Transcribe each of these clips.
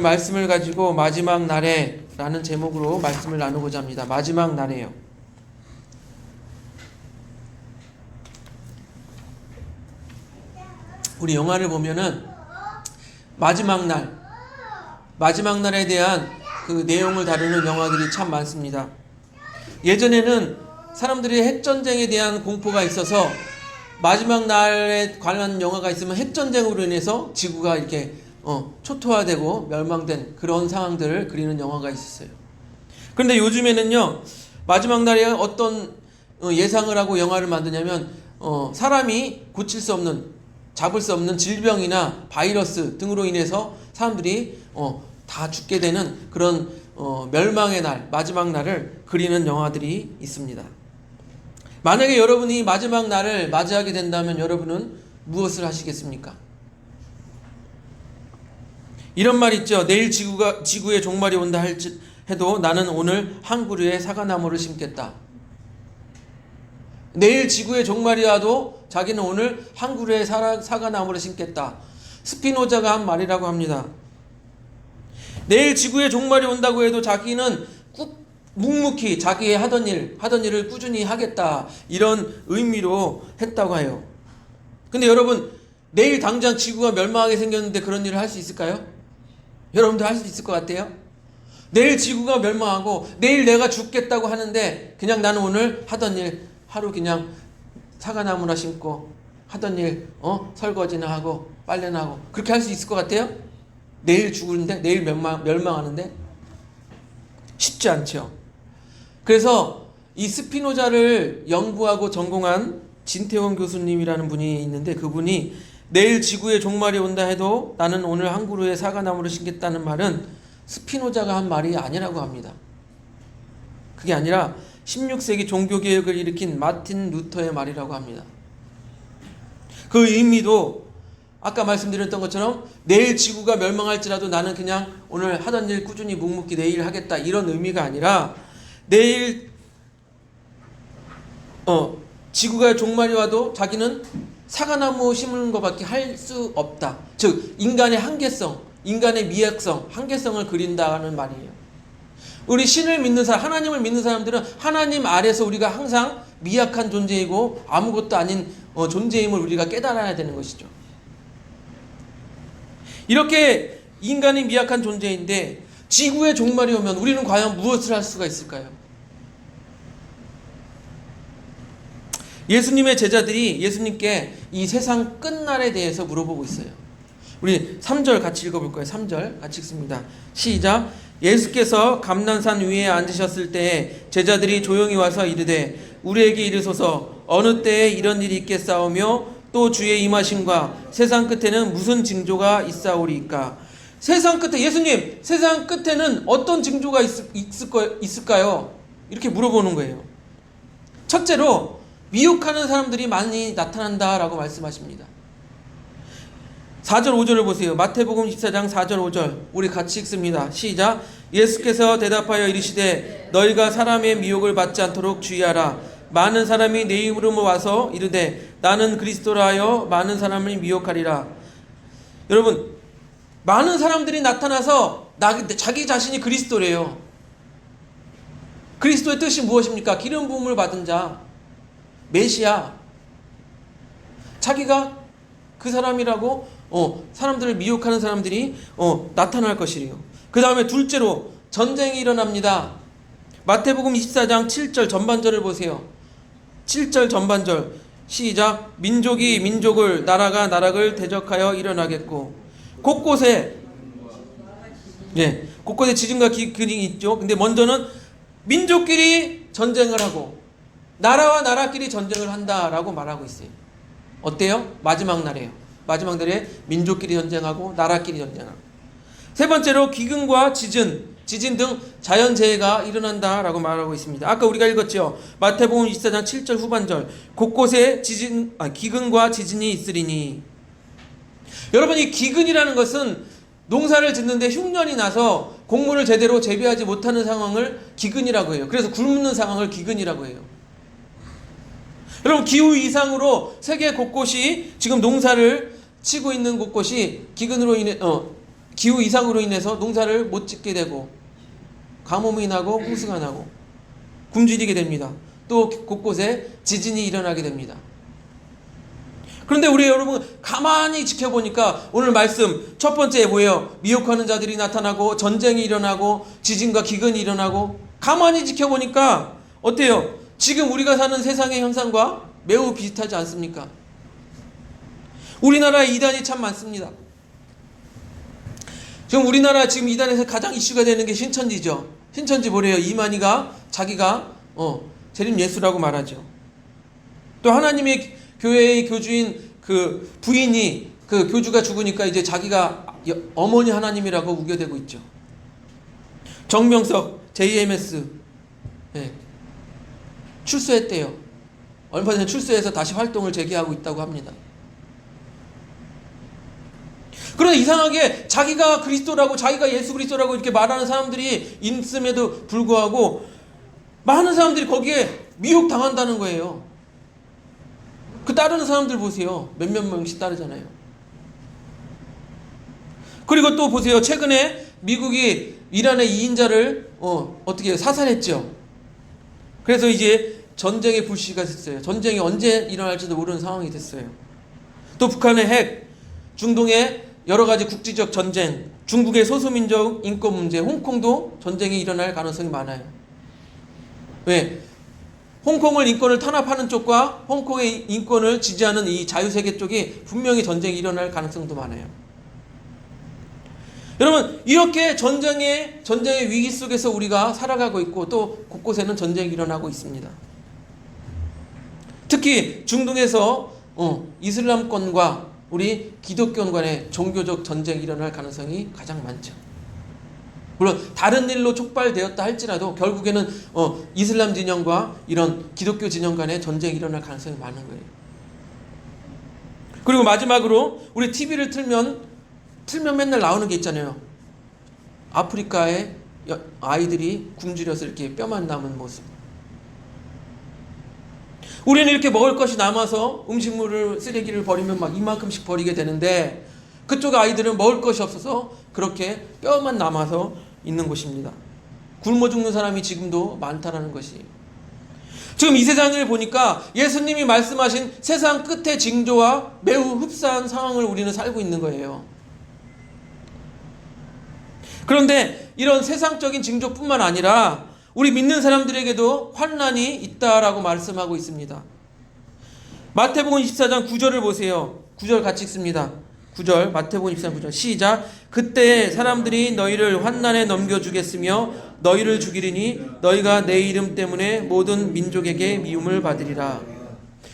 말씀을 가지고 마지막 날에 라는 제목으로 말씀을 나누고자 합니다. 마지막 날에요. 우리 영화를 보면은 마지막 날에 대한 그 내용을 다루는 영화들이 참 많습니다. 예전에는 사람들이 핵전쟁에 대한 공포가 있어서 마지막 날에 관한 영화가 있으면 핵전쟁으로 인해서 지구가 이렇게 초토화되고 멸망된 그런 상황들을 그리는 영화가 있었어요. 그런데 요즘에는요, 마지막 날에 어떤 예상을 하고 영화를 만드냐면 사람이 고칠 수 없는, 잡을 수 없는 질병이나 바이러스 등으로 인해서 사람들이 다 죽게 되는 그런 멸망의 날, 마지막 날을 그리는 영화들이 있습니다. 만약에 여러분이 마지막 날을 맞이하게 된다면 여러분은 무엇을 하시겠습니까? 이런 말 있죠. 내일 지구의 종말이 온다 해도 나는 오늘 한 그루의 사과나무를 심겠다. 내일 지구의 종말이 와도 자기는 오늘 한 그루의 사과나무를 심겠다. 스피노자가 한 말이라고 합니다. 내일 지구의 종말이 온다고 해도 자기는 묵묵히 자기의 하던 일을 꾸준히 하겠다. 이런 의미로 했다고 해요. 근데 여러분, 내일 당장 지구가 멸망하게 생겼는데 그런 일을 할 수 있을까요? 여러분도 할 수 있을 것 같아요? 내일 지구가 멸망하고 내일 내가 죽겠다고 하는데 그냥 나는 오늘 하던 일 하루 그냥 사과나무나 심고 하던 일 설거지나 하고 빨래나 하고 그렇게 할 수 있을 것 같아요? 내일 죽는데 내일 멸망하는데 쉽지 않죠. 그래서 이 스피노자를 연구하고 전공한 진태원 교수님이라는 분이 있는데 그분이 내일 지구의 종말이 온다 해도 나는 오늘 한 그루의 사과나무를 심겠다는 말은 스피노자가 한 말이 아니라고 합니다. 그게 아니라 16세기 종교개혁을 일으킨 마틴 루터의 말이라고 합니다. 그 의미도 아까 말씀드렸던 것처럼 내일 지구가 멸망할지라도 나는 그냥 오늘 하던 일 꾸준히 묵묵히 내일 하겠다 이런 의미가 아니라 내일 지구가 종말이 와도 자기는 사과나무 심는 것밖에 할 수 없다. 즉 인간의 한계성, 인간의 미약성, 한계성을 그린다는 말이에요. 우리 신을 믿는 사람, 하나님을 믿는 사람들은 하나님 아래서 우리가 항상 미약한 존재이고 아무것도 아닌 존재임을 우리가 깨달아야 되는 것이죠. 이렇게 인간이 미약한 존재인데 지구의 종말이 오면 우리는 과연 무엇을 할 수가 있을까요? 예수님의 제자들이 예수님께 이 세상 끝날에 대해서 물어보고 있어요. 우리 3절 같이 읽어볼 거예요. 3절 같이 읽습니다. 시작. 예수께서 감난산 위에 앉으셨을 때에 제자들이 조용히 와서 이르되 우리에게 이르소서 어느 때에 이런 일이 있겠사오며 또 주의 임하심과 세상 끝에는 무슨 징조가 있사오리이까. 세상 끝에 예수님 세상 끝에는 어떤 징조가 있을까요? 이렇게 물어보는 거예요. 첫째로 미혹하는 사람들이 많이 나타난다라고 말씀하십니다. 4절 5절을 보세요. 마태복음 14장 4절 5절 우리 같이 읽습니다. 시작. 예수께서 대답하여 이르시되 너희가 사람의 미혹을 받지 않도록 주의하라. 많은 사람이 내 이름으로 와서 이르되 나는 그리스도라 하여 많은 사람을 미혹하리라. 여러분, 많은 사람들이 나타나서 자기 자신이 그리스도래요. 그리스도의 뜻이 무엇입니까? 기름 부음을 받은 자, 메시아. 자기가 그 사람이라고 사람들을 미혹하는 사람들이 나타날 것이래요. 그 다음에 둘째로 전쟁이 일어납니다. 마태복음 24장 7절 전반절을 보세요. 7절 전반절 시작. 민족이 민족을 나라가 나라를 대적하여 일어나겠고 곳곳에 지진과 기근이 있죠. 근데 먼저는 민족끼리 전쟁을 하고 나라와 나라끼리 전쟁을 한다라고 말하고 있어요. 어때요? 마지막 날이에요. 마지막 날에 민족끼리 전쟁하고 나라끼리 전쟁하고. 세 번째로 기근과 지진 등 자연재해가 일어난다라고 말하고 있습니다. 아까 우리가 읽었죠. 마태복음 24장 7절 후반절 곳곳에 기근과 지진이 있으리니. 여러분, 이 기근이라는 것은 농사를 짓는데 흉년이 나서 곡물을 제대로 재배하지 못하는 상황을 기근이라고 해요. 그래서 굶는 상황을 기근이라고 해요. 여러분, 기후 이상으로 세계 곳곳이 지금 농사를 치고 있는 곳곳이 기근으로 인해 기후 이상으로 인해서 농사를 못 짓게 되고 가뭄이 나고 홍수가 나고 굶주리게 됩니다. 또 곳곳에 지진이 일어나게 됩니다. 그런데 우리 여러분 가만히 지켜보니까 오늘 말씀 첫 번째 뭐예요? 미혹하는 자들이 나타나고 전쟁이 일어나고 지진과 기근이 일어나고, 가만히 지켜보니까 어때요? 지금 우리가 사는 세상의 현상과 매우 비슷하지 않습니까? 우리나라에 이단이 참 많습니다. 지금 우리나라 지금 이단에서 가장 이슈가 되는 게 신천지죠. 신천지 뭐래요? 이만희가 자기가 재림 예수라고 말하죠. 또 하나님의 교회의 교주인 그 부인이, 그 교주가 죽으니까 이제 자기가 어머니 하나님이라고 우겨대고 있죠. 정명석 JMS 출소했대요. 얼마 전에 출소해서 다시 활동을 재개하고 있다고 합니다. 그런데 이상하게 자기가 그리스도라고, 자기가 예수 그리스도라고 이렇게 말하는 사람들이 있음에도 불구하고 많은 사람들이 거기에 미혹당한다는 거예요. 그 따르는 사람들 보세요. 몇몇 명씩 따르잖아요. 그리고 또 보세요. 최근에 미국이 이란의 2인자를 어떻게 해요? 사살했죠. 그래서 이제 전쟁의 불씨가 됐어요. 전쟁이 언제 일어날지도 모르는 상황이 됐어요. 또 북한의 핵, 중동의 여러 가지 국지적 전쟁, 중국의 소수민족 인권 문제, 홍콩도 전쟁이 일어날 가능성이 많아요. 왜? 홍콩을 인권을 탄압하는 쪽과 홍콩의 인권을 지지하는 이 자유세계 쪽이 분명히 전쟁이 일어날 가능성도 많아요. 여러분, 이렇게 전쟁의 위기 속에서 우리가 살아가고 있고, 또 곳곳에는 전쟁이 일어나고 있습니다. 특히 중동에서 이슬람권과 우리 기독교 간의 종교적 전쟁이 일어날 가능성이 가장 많죠. 물론 다른 일로 촉발되었다 할지라도 결국에는 이슬람 진영과 이런 기독교 진영 간의 전쟁이 일어날 가능성이 많은 거예요. 그리고 마지막으로 우리 TV를 틀면 맨날 나오는 게 있잖아요. 아프리카의 아이들이 굶주려서 이렇게 뼈만 남은 모습. 우리는 이렇게 먹을 것이 남아서 음식물을, 쓰레기를 버리면 막 이만큼씩 버리게 되는데, 그쪽 아이들은 먹을 것이 없어서 그렇게 뼈만 남아서 있는 곳입니다. 굶어 죽는 사람이 지금도 많다라는 것이. 지금 이 세상을 보니까 예수님이 말씀하신 세상 끝의 징조와 매우 흡사한 상황을 우리는 살고 있는 거예요. 그런데 이런 세상적인 징조뿐만 아니라 우리 믿는 사람들에게도 환난이 있다라고 말씀하고 있습니다. 마태복음 24장 9절을 보세요. 9절 같이 읽습니다. 9절, 마태복음 24장 9절 시작. 그때 사람들이 너희를 환난에 넘겨주겠으며 너희를 죽이리니 너희가 내 이름 때문에 모든 민족에게 미움을 받으리라.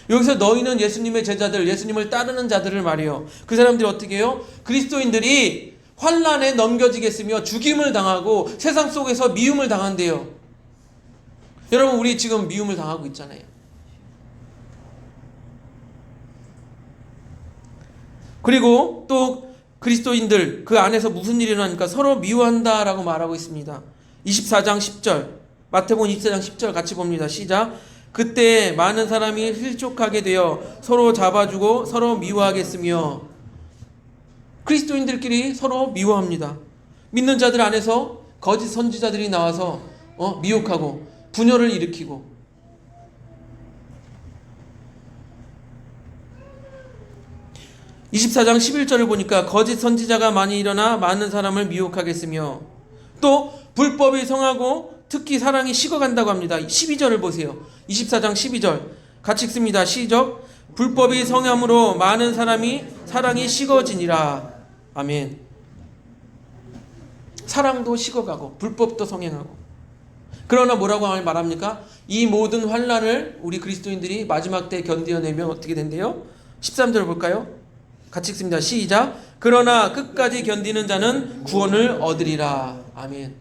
여기서 너희는 예수님의 제자들, 예수님을 따르는 자들을 말해요. 그 사람들이 어떻게 해요? 그리스도인들이 환난에 넘겨지겠으며 죽임을 당하고 세상 속에서 미움을 당한대요. 여러분, 우리 지금 미움을 당하고 있잖아요. 그리고 또 그리스도인들 그 안에서 무슨 일이 일어나니까 서로 미워한다라고 말하고 있습니다. 24장 10절, 마태복음 24장 10절 같이 봅니다. 시작. 그때 많은 사람이 실족하게 되어 서로 잡아주고 서로 미워하겠으며. 그리스도인들끼리 서로 미워합니다. 믿는 자들 안에서 거짓 선지자들이 나와서 미혹하고 분열을 일으키고. 이 24장 11절을 보니까 거짓 선지자가 많이 일어나 많은 사람을 미혹하겠으며, 또 불법이 성하고 특히 사랑이 식어간다고 합니다. 12절을 보세요. 24장 12절 같이 읽습니다. 시작. 불법이 성함으로 많은 사랑이 식어지니라. 아멘. 사랑도 식어가고 불법도 성행하고. 그러나 뭐라고 말합니까? 이 모든 환난을 우리 그리스도인들이 마지막 때 견뎌내면 어떻게 된대요? 13절 볼까요? 같이 읽습니다. 시작. 그러나 끝까지 견디는 자는 구원을 얻으리라. 아멘.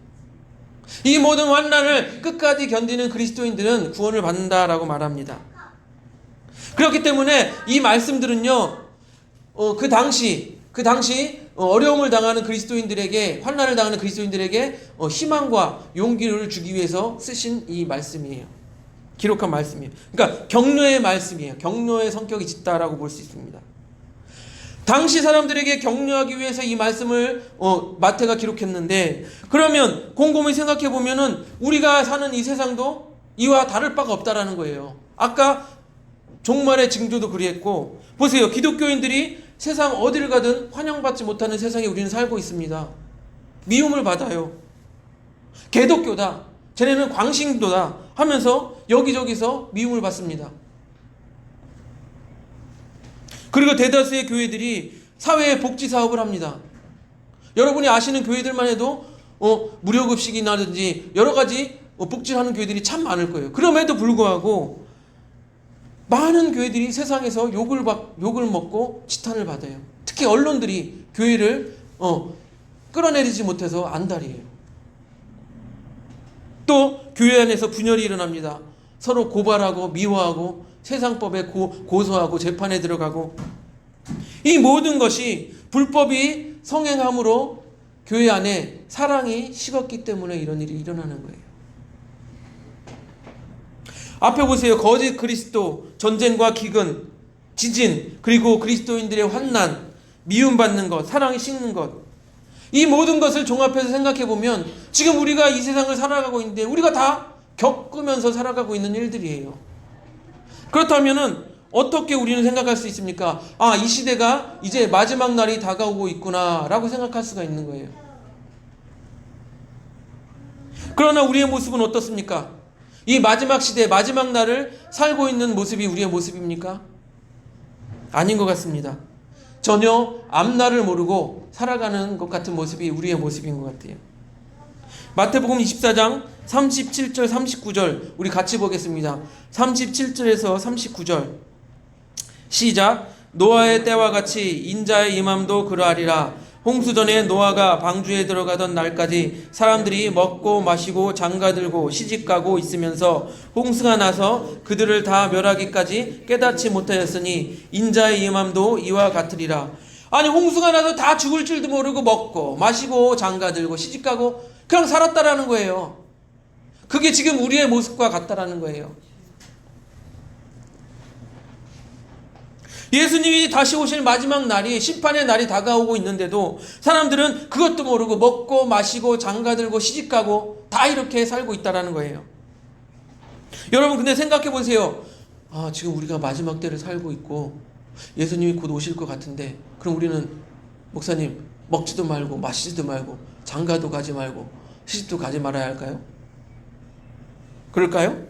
이 모든 환난을 끝까지 견디는 그리스도인들은 구원을 받는다라고 말합니다. 그렇기 때문에 이 말씀들은요, 그 당시 어려움을 당하는 그리스도인들에게, 환난을 당하는 그리스도인들에게 희망과 용기를 주기 위해서 쓰신 이 말씀이에요. 기록한 말씀이에요. 그러니까 격려의 말씀이에요. 격려의 성격이 짙다라고 볼 수 있습니다. 당시 사람들에게 격려하기 위해서 이 말씀을 마태가 기록했는데, 그러면 곰곰이 생각해 보면은 우리가 사는 이 세상도 이와 다를 바가 없다라는 거예요. 아까 종말의 징조도 그리했고, 보세요. 기독교인들이 세상 어디를 가든 환영받지 못하는 세상에 우리는 살고 있습니다. 미움을 받아요. 개독교다, 쟤네는 광신도다 하면서 여기저기서 미움을 받습니다. 그리고 대다수의 교회들이 사회의 복지 사업을 합니다. 여러분이 아시는 교회들만 해도 무료급식이라든지 여러 가지 복지를 하는 교회들이 참 많을 거예요. 그럼에도 불구하고 많은 교회들이 세상에서 욕을 먹고 지탄을 받아요. 특히 언론들이 교회를 끌어내리지 못해서 안달이에요. 또 교회 안에서 분열이 일어납니다. 서로 고발하고 미워하고 세상법에 고소하고 재판에 들어가고, 이 모든 것이 불법이 성행함으로 교회 안에 사랑이 식었기 때문에 이런 일이 일어나는 거예요. 앞에 보세요. 거짓 그리스도, 전쟁과 기근, 지진, 그리고 그리스도인들의 환난, 미움받는 것, 사랑이 식는 것, 이 모든 것을 종합해서 생각해 보면 지금 우리가 이 세상을 살아가고 있는데 우리가 다 겪으면서 살아가고 있는 일들이에요. 그렇다면은 어떻게 우리는 생각할 수 있습니까? 아, 이 시대가 이제 마지막 날이 다가오고 있구나 라고 생각할 수가 있는 거예요. 그러나 우리의 모습은 어떻습니까? 이 마지막 시대, 마지막 날을 살고 있는 모습이 우리의 모습입니까? 아닌 것 같습니다. 전혀 앞날을 모르고 살아가는 것 같은 모습이 우리의 모습인 것 같아요. 마태복음 24장 37절 39절 우리 같이 보겠습니다. 37절에서 39절 시작. 노아의 때와 같이 인자의 임함도 그러하리라. 홍수전에 노아가 방주에 들어가던 날까지 사람들이 먹고 마시고 장가들고 시집가고 있으면서 홍수가 나서 그들을 다 멸하기까지 깨닫지 못하였으니 인자의 임함도 이와 같으리라. 아니, 홍수가 나서 다 죽을 줄도 모르고 먹고 마시고 장가들고 시집가고 그냥 살았다라는 거예요. 그게 지금 우리의 모습과 같다라는 거예요. 예수님이 다시 오실 마지막 날이, 심판의 날이 다가오고 있는데도 사람들은 그것도 모르고 먹고 마시고 장가들고 시집가고 다 이렇게 살고 있다라는 거예요. 여러분, 근데 생각해 보세요. 아, 지금 우리가 마지막 때를 살고 있고 예수님이 곧 오실 것 같은데, 그럼 우리는 목사님 먹지도 말고 마시지도 말고 장가도 가지 말고 시집도 가지 말아야 할까요? 그럴까요?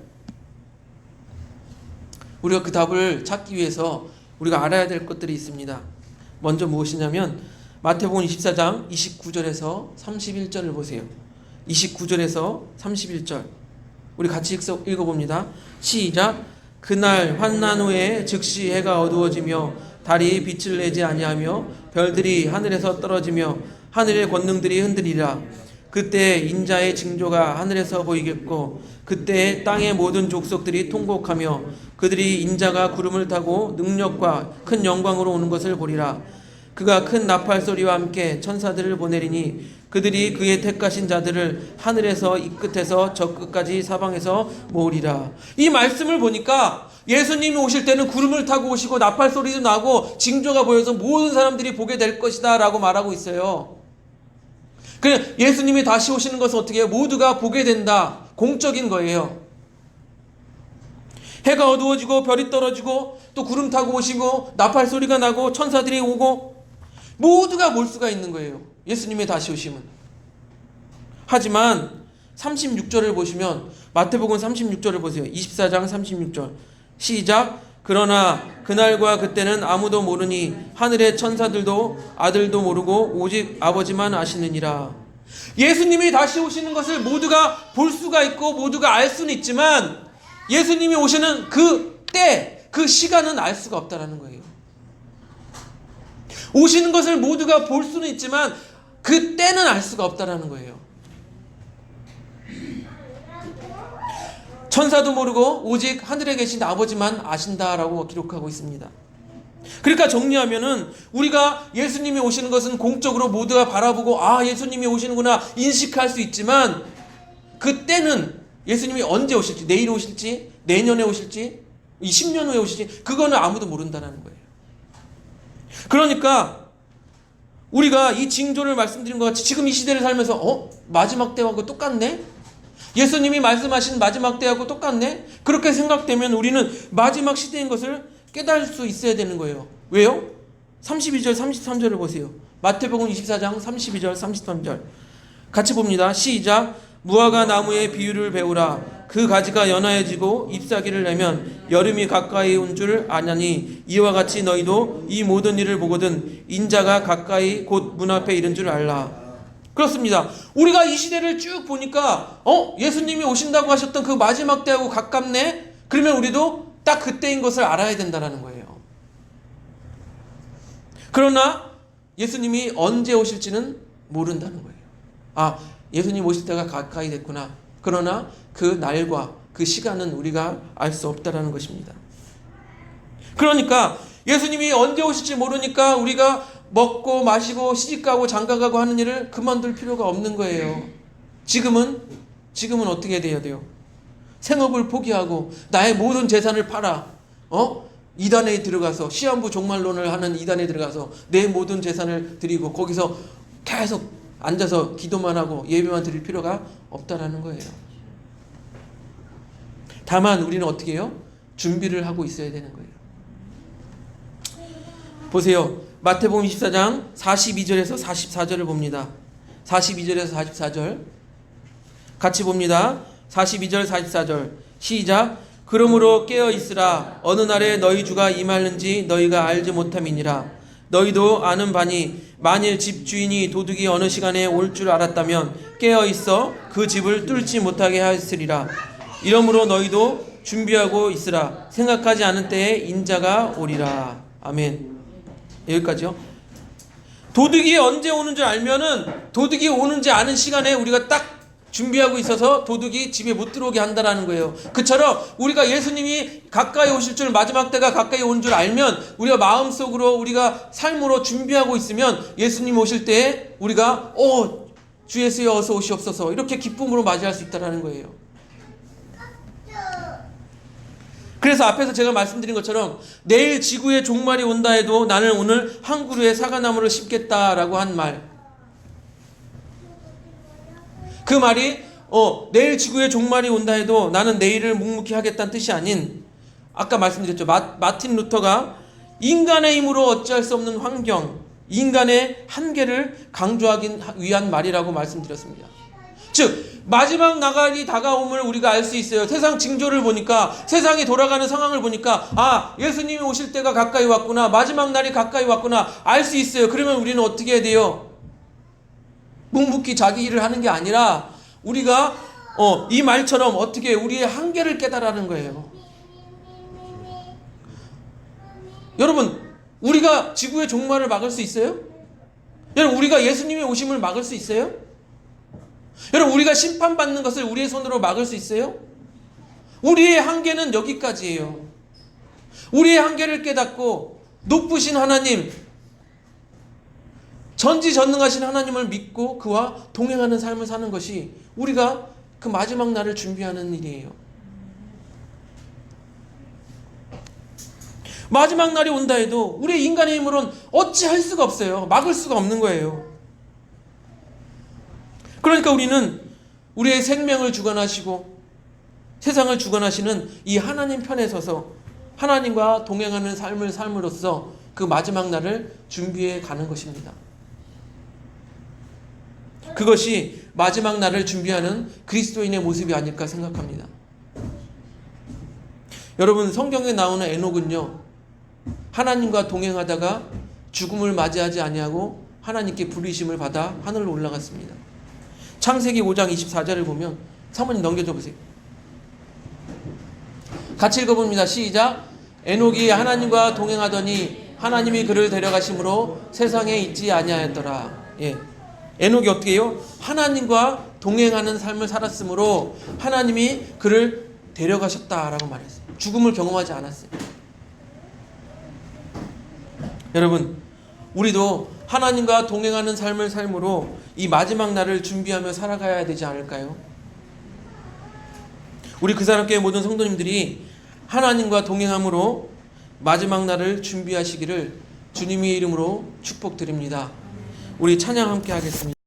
우리가 그 답을 찾기 위해서 우리가 알아야 될 것들이 있습니다. 먼저 무엇이냐면 마태복음 24장 29절에서 31절을 보세요. 29절에서 31절 우리 같이 읽어봅니다. 시작. 그날 환난 후에 즉시 해가 어두워지며 달이 빛을 내지 아니하며 별들이 하늘에서 떨어지며 하늘의 권능들이 흔들리라. 그때 인자의 징조가 하늘에서 보이겠고 그때 땅의 모든 족속들이 통곡하며 그들이 인자가 구름을 타고 능력과 큰 영광으로 오는 것을 보리라. 그가 큰 나팔 소리와 함께 천사들을 보내리니 그들이 그의 택하신 자들을 하늘에서 이 끝에서 저 끝까지 사방에서 모으리라. 이 말씀을 보니까 예수님이 오실 때는 구름을 타고 오시고 나팔 소리도 나고 징조가 보여서 모든 사람들이 보게 될 것이다 라고 말하고 있어요. 그래, 예수님이 다시 오시는 것은 어떻게 해요? 모두가 보게 된다. 공적인 거예요. 해가 어두워지고 별이 떨어지고 또 구름 타고 오시고 나팔 소리가 나고 천사들이 오고 모두가 볼 수가 있는 거예요. 예수님의 다시 오심은. 하지만 36절을 보시면 마태복음 36절을 보세요. 24장 36절 시작. 그러나 그날과 그때는 아무도 모르니 하늘의 천사들도 아들도 모르고 오직 아버지만 아시느니라. 예수님이 다시 오시는 것을 모두가 볼 수가 있고 모두가 알 수는 있지만 예수님이 오시는 그 때, 그 시간은 알 수가 없다라는 거예요. 오시는 것을 모두가 볼 수는 있지만 그 때는 알 수가 없다라는 거예요. 천사도 모르고 오직 하늘에 계신 아버지만 아신다라고 기록하고 있습니다. 그러니까 정리하면은 우리가 예수님이 오시는 것은 공적으로 모두가 바라보고 아, 예수님이 오시는구나 인식할 수 있지만 그 때는 예수님이 언제 오실지, 내일 오실지, 내년에 오실지, 20년 후에 오실지 그거는 아무도 모른다는 거예요. 그러니까 우리가 이 징조를 말씀드린 것 같이 지금 이 시대를 살면서 마지막 때하고 똑같네? 예수님이 말씀하신 마지막 때하고 똑같네? 그렇게 생각되면 우리는 마지막 시대인 것을 깨달을 수 있어야 되는 거예요. 왜요? 32절 33절을 보세요. 마태복음 24장 32절 33절 같이 봅니다. 시작. 무화과 나무의 비유를 배우라. 그 가지가 연하여지고 잎사귀를 내면 여름이 가까이 온 줄 아냐니 이와 같이 너희도 이 모든 일을 보거든 인자가 가까이 곧 문 앞에 이른 줄 알라. 그렇습니다. 우리가 이 시대를 쭉 보니까 예수님이 오신다고 하셨던 그 마지막 때하고 가깝네? 그러면 우리도 딱 그때인 것을 알아야 된다는 거예요. 그러나 예수님이 언제 오실지는 모른다는 거예요. 예수님 오실 때가 가까이 됐구나. 그러나 그 날과 그 시간은 우리가 알 수 없다라는 것입니다. 그러니까 예수님이 언제 오실지 모르니까 우리가 먹고 마시고 시집가고 장가가고 하는 일을 그만둘 필요가 없는 거예요. 지금은 어떻게 돼야 돼요? 생업을 포기하고 나의 모든 재산을 팔아 이단에 들어가서 시한부 종말론을 하는 이단에 들어가서 내 모든 재산을 드리고 거기서 계속 앉아서 기도만 하고 예배만 드릴 필요가 없다라는 거예요. 다만 우리는 어떻게 해요? 준비를 하고 있어야 되는 거예요. 보세요. 마태복음 24장 42절에서 44절을 봅니다. 42절에서 44절 같이 봅니다. 42절 44절 시작. 그러므로 깨어 있으라. 어느 날에 너희 주가 임하는지 너희가 알지 못함이니라. 너희도 아는 바니 만일 집 주인이 도둑이 어느 시간에 올 줄 알았다면 깨어 있어 그 집을 뚫지 못하게 하였으리라. 이러므로 너희도 준비하고 있으라. 생각하지 않은 때에 인자가 오리라. 아멘. 여기까지요. 도둑이 언제 오는 줄 알면은 도둑이 오는지 아는 시간에 우리가 딱 준비하고 있어서 도둑이 집에 못 들어오게 한다라는 거예요. 그처럼 우리가 예수님이 가까이 오실 줄, 마지막 때가 가까이 오는 줄 알면 우리가 마음속으로 우리가 삶으로 준비하고 있으면 예수님 오실 때 우리가 주 예수여 어서 오시옵소서 이렇게 기쁨으로 맞이할 수 있다라는 거예요. 그래서 앞에서 제가 말씀드린 것처럼 내일 지구의 종말이 온다 해도 나는 오늘 한 그루의 사과나무를 심겠다라고 한 말, 그 말이 내일 지구의 종말이 온다 해도 나는 내일을 묵묵히 하겠다는 뜻이 아닌, 아까 말씀드렸죠. 마틴 루터가 인간의 힘으로 어찌할 수 없는 환경, 인간의 한계를 강조하기 위한 말이라고 말씀드렸습니다. 즉 마지막 나날이 다가옴을 우리가 알 수 있어요. 세상 징조를 보니까, 세상이 돌아가는 상황을 보니까 예수님이 오실 때가 가까이 왔구나, 마지막 날이 가까이 왔구나 알 수 있어요. 그러면 우리는 어떻게 해야 돼요? 묵묵히 자기 일을 하는 게 아니라 우리가 이 말처럼 어떻게 우리의 한계를 깨달아는 거예요. 여러분, 우리가 지구의 종말을 막을 수 있어요? 여러분, 우리가 예수님의 오심을 막을 수 있어요? 여러분, 우리가 심판받는 것을 우리의 손으로 막을 수 있어요? 우리의 한계는 여기까지예요. 우리의 한계를 깨닫고 높으신 하나님, 전지전능하신 하나님을 믿고 그와 동행하는 삶을 사는 것이 우리가 그 마지막 날을 준비하는 일이에요. 마지막 날이 온다 해도 우리 인간의 힘으로는 어찌 할 수가 없어요. 막을 수가 없는 거예요. 그러니까 우리는 우리의 생명을 주관하시고 세상을 주관하시는 이 하나님 편에 서서 하나님과 동행하는 삶을 삶으로써 그 마지막 날을 준비해 가는 것입니다. 그것이 마지막 날을 준비하는 그리스도인의 모습이 아닐까 생각합니다. 여러분, 성경에 나오는 에녹은요, 하나님과 동행하다가 죽음을 맞이하지 아니하고 하나님께 부르심을 받아 하늘로 올라갔습니다. 창세기 5장 24절을 보면, 사모님 넘겨줘 보세요. 같이 읽어봅니다. 시작. 에녹이 하나님과 동행하더니 하나님이 그를 데려가심으로 세상에 있지 아니하였더라. 에녹이 어떻게 해요? 하나님과 동행하는 삶을 살았으므로 하나님이 그를 데려가셨다라고 말했어요. 죽음을 경험하지 않았어요. 여러분, 우리도 하나님과 동행하는 삶을 삶으로 이 마지막 날을 준비하며 살아가야 되지 않을까요? 우리 그 사람교회 모든 성도님들이 하나님과 동행함으로 마지막 날을 준비하시기를 주님의 이름으로 축복드립니다. 우리 찬양 함께 하겠습니다.